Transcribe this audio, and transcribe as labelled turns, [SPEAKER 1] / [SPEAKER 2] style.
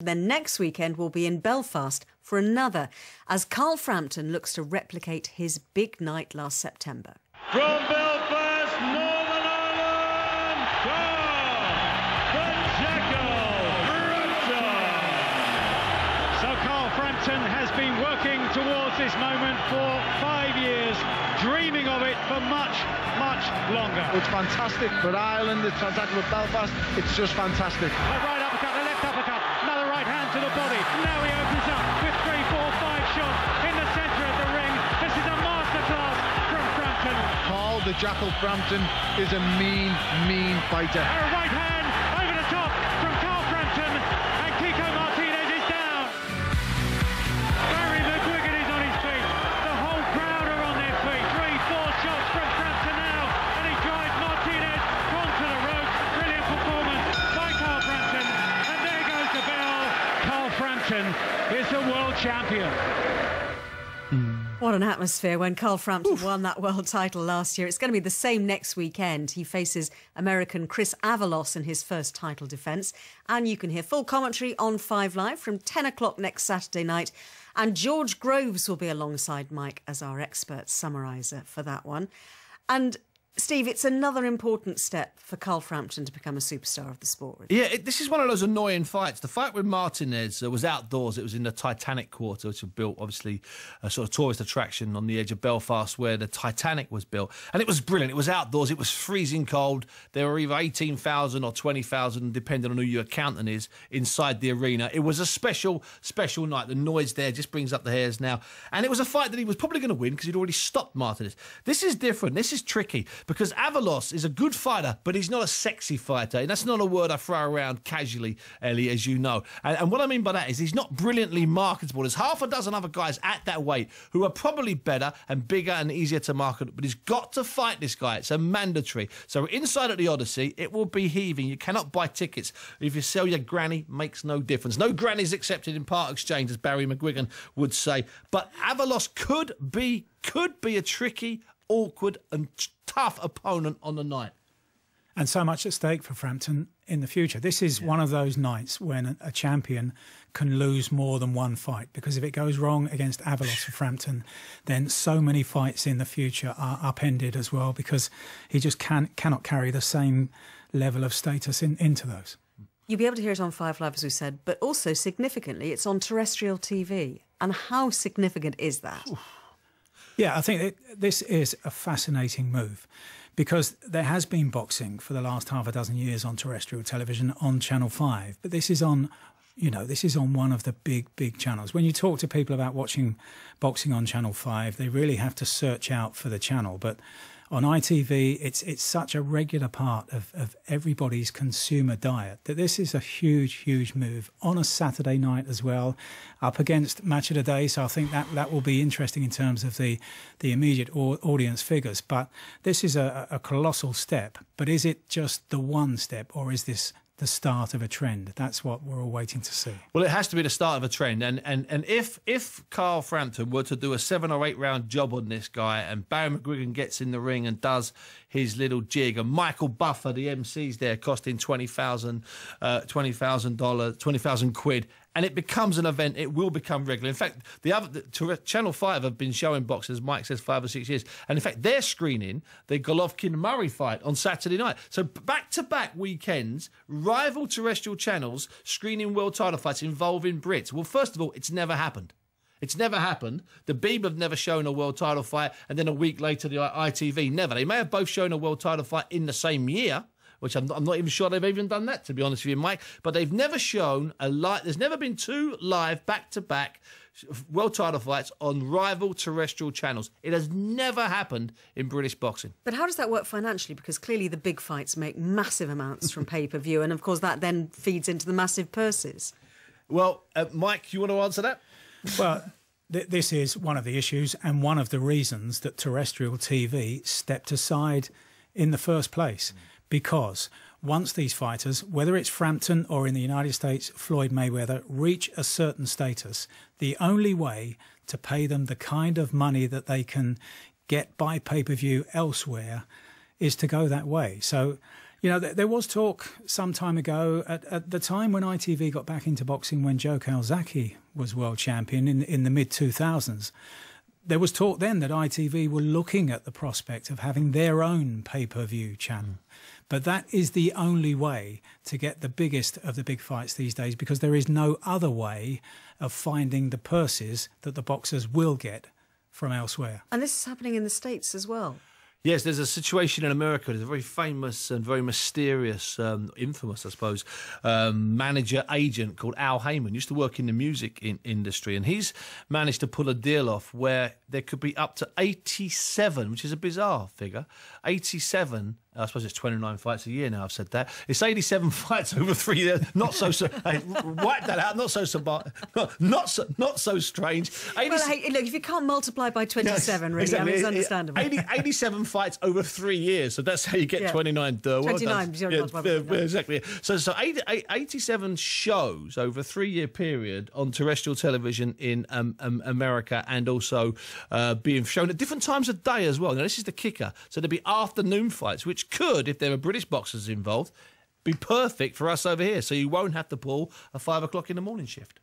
[SPEAKER 1] Then next weekend we'll be in Belfast for another, as Carl Frampton looks to replicate his big night last September.
[SPEAKER 2] From Belfast, Northern Ireland, Carl Frampton.
[SPEAKER 3] So Carl Frampton has been working towards this moment for 5 years, dreaming of it for much, much longer.
[SPEAKER 4] It's fantastic for Ireland, it's fantastic for Belfast, it's just fantastic.
[SPEAKER 3] A right uppercut, a left uppercut, another right hand to the body. Now he opens up with 3, 4, 5 shots in the centre of the ring. This is a masterclass from Frampton.
[SPEAKER 4] Paul the Jackal Frampton is a mean, mean fighter.
[SPEAKER 3] A right hand over the top from Carl Frampton, and Kiko Martinez is down. Barry McGuigan is on his feet. The whole crowd are on their feet. 3, 4 shots from Frampton now, and he drives Martinez onto the ropes. Brilliant performance by Carl Frampton, and there goes the bell. Carl Frampton is the world champion.
[SPEAKER 1] What an atmosphere when Carl Frampton won that world title last year. It's going to be the same next weekend. He faces American Chris Avalos in his first title defence. And you can hear full commentary on 5 Live from 10 o'clock next Saturday night. And George Groves will be alongside Mike as our expert summariser for that one. And Steve, it's another important step for Carl Frampton to become a superstar of the sport.
[SPEAKER 5] Yeah, this is one of those annoying fights. The fight with Martinez was outdoors. It was in the Titanic Quarter, which was built, obviously, a sort of tourist attraction on the edge of Belfast where the Titanic was built. And it was brilliant. It was outdoors. It was freezing cold. There were either 18,000 or 20,000, depending on who your accountant is, inside the arena. It was a special, special night. The noise there just brings up the hairs now. And it was a fight that he was probably going to win because he'd already stopped Martinez. This is different. This is tricky. Because Avalos is a good fighter, but he's not a sexy fighter. And that's not a word I throw around casually, Ellie, as you know. And what I mean by that is he's not brilliantly marketable. There's half a dozen other guys at that weight who are probably better and bigger and easier to market, but he's got to fight this guy. It's a mandatory. So inside at the Odyssey, it will be heaving. You cannot buy tickets. If you sell your granny, makes no difference. No grannies accepted in part exchange, as Barry McGuigan would say. But Avalos could be a tricky, awkward and tough opponent on the night.
[SPEAKER 6] And so much at stake for Frampton in the future. This is one of those nights when a champion can lose more than one fight, because if it goes wrong against Avalos or Frampton, then so many fights in the future are upended as well, because he just cannot carry the same level of status into those.
[SPEAKER 1] You'll be able to hear it on 5 Live, as we said, but also significantly, it's on terrestrial TV. And how significant is that?
[SPEAKER 6] Yeah, I think this is a fascinating move, because there has been boxing for the last half a dozen years on terrestrial television on Channel 5, but this is on, this is on one of the big channels. When you talk to people about watching boxing on Channel 5, they really have to search out for the channel. But on ITV, it's such a regular part of everybody's consumer diet that this is a huge move on a Saturday night as well, up against Match of the Day. So I think that will be interesting in terms of the immediate audience figures. But this is a colossal step. But is it just the one step, or is this the start of a trend? That's what we're all waiting to see.
[SPEAKER 5] Well, it has to be the start of a trend. And if Carl Frampton were to do a 7 or 8 round job on this guy, and Barry McGuigan gets in the ring and does his little jig, and Michael Buffer, the MC's there, costing $20,000 quid, and it becomes an event, it will become regular. In fact, Channel 5 have been showing boxing, as Mike says, 5 or 6 years. And in fact, they're screening the Golovkin-Murray fight on Saturday night. So back-to-back weekends, rival terrestrial channels screening world title fights involving Brits. Well, first of all, it's never happened. It's never happened. The Beeb have never shown a world title fight, and then a week later, the ITV, never. They may have both shown a world title fight in the same year, which I'm not even sure they've even done that, to be honest with you, Mike. But they've never shown there's never been 2 live back-to-back world title fights on rival terrestrial channels. It has never happened in British boxing.
[SPEAKER 1] But how does that work financially? Because clearly the big fights make massive amounts from pay-per-view, and of course that then feeds into the massive purses.
[SPEAKER 5] Well, Mike, you want to answer that?
[SPEAKER 6] Well, this is one of the issues and one of the reasons that terrestrial TV stepped aside in the first place. Because once these fighters, whether it's Frampton or in the United States, Floyd Mayweather, reach a certain status, the only way to pay them the kind of money that they can get by pay-per-view elsewhere is to go that way. So, You know, there was talk some time ago, at the time when ITV got back into boxing, when Joe Calzaghe was world champion in the mid-2000s, there was talk then that ITV were looking at the prospect of having their own pay-per-view channel. But that is the only way to get the biggest of the big fights these days, because there is no other way of finding the purses that the boxers will get from elsewhere.
[SPEAKER 1] And this is happening in the States as well.
[SPEAKER 5] Yes, there's a situation in America. There's a very famous and very mysterious, infamous, I suppose, manager agent called Al Heyman. Used to work in the music industry, and he's managed to pull a deal off where there could be up to 87, which is a bizarre figure. 87. I suppose it's 29 fights a year now. I've said that. It's 87 fights over 3 years. Not so. Hey, wipe that out. Not so strange.
[SPEAKER 1] Well, hey, look, if you can't multiply by 27, really,
[SPEAKER 5] exactly.
[SPEAKER 1] I mean, it's understandable.
[SPEAKER 5] 87 fights over 3 years. So that's how you get 29.
[SPEAKER 1] 29.
[SPEAKER 5] Exactly. So 87 shows over a 3-year period on terrestrial television in America, and also being shown at different times of day as well. Now, this is the kicker. So there'll be afternoon fights, which could, if there were British boxers involved, be perfect for us over here. So you won't have to pull a 5 o'clock in the morning shift.